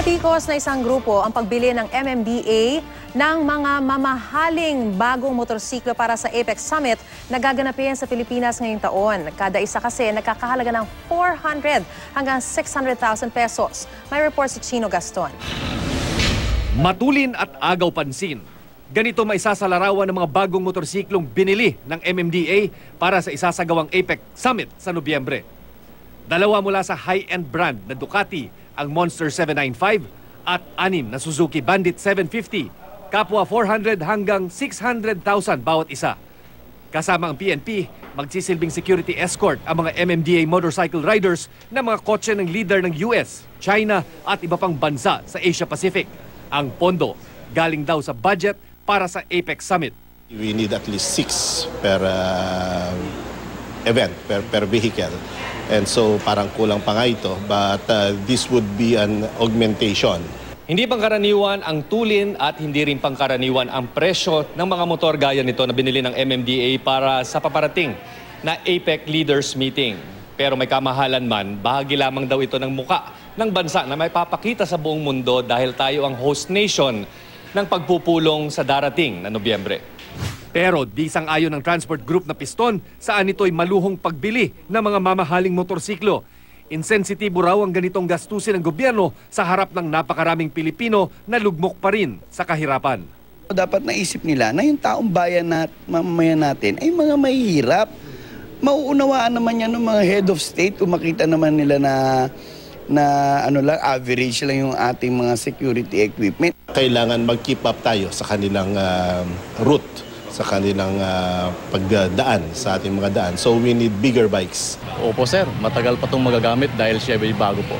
Tinatikos na isang grupo ang pagbili ng MMDA ng mga mamahaling bagong motorsiklo para sa APEC Summit na gaganapin sa Pilipinas ngayong taon. Kada isa kasi nagkakahalaga ng 400 hanggang 600,000 pesos. May report si Chino Gaston. Matulin at agaw pansin. Ganito maisasalarawan ng mga bagong motorsiklong binili ng MMDA para sa isasagawang APEC Summit sa Nobyembre. Dalawa mula sa high-end brand na Ducati, ang Monster 795 at 6 na Suzuki Bandit 750, kapwa 400 hanggang 600,000 bawat isa. Kasama ang PNP, magsisilbing security escort ang mga MMDA motorcycle riders na mga kotse ng leader ng US, China at iba pang bansa sa Asia Pacific. Ang pondo galing daw sa budget para sa APEC Summit. We need at least 6 per event, per vehicle. And so parang kulang pa nga ito, but this would be an augmentation. Hindi pangkaraniwan ang tulin at hindi rin pangkaraniwan ang presyo ng mga motor gaya nito na binili ng MMDA para sa paparating na APEC Leaders Meeting. Pero may kamahalan man, bahagi lamang daw ito ng muka ng bansa na may papakita sa buong mundo dahil tayo ang host nation ng pagpupulong sa darating na Nobyembre. Pero di sang-ayon ng transport group na Piston saan ito'y maluhong pagbili ng mga mamahaling motorsiklo. Insensitibo raw ang ganitong gastusin ng gobyerno sa harap ng napakaraming Pilipino na lugmok pa rin sa kahirapan. Dapat naisip nila na yung taong bayan na mamamayan natin ay mga mahihirap. Mauunawaan naman yan ng mga head of state kung makita naman nila na average lang yung ating mga security equipment. Kailangan mag-keep up tayo sa kanilang route, sa kanilang pagdaan sa ating mga daan. So we need bigger bikes. Opo sir, matagal pa itong magagamit dahil siya ay bago po.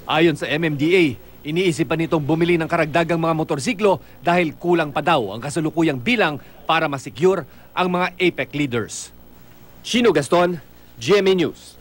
Ayon sa MMDA, iniisipan nitong bumili ng karagdagang mga motorsiklo dahil kulang pa daw ang kasalukuyang bilang para masecure ang mga APEC leaders. Chino Gaston, GMA News.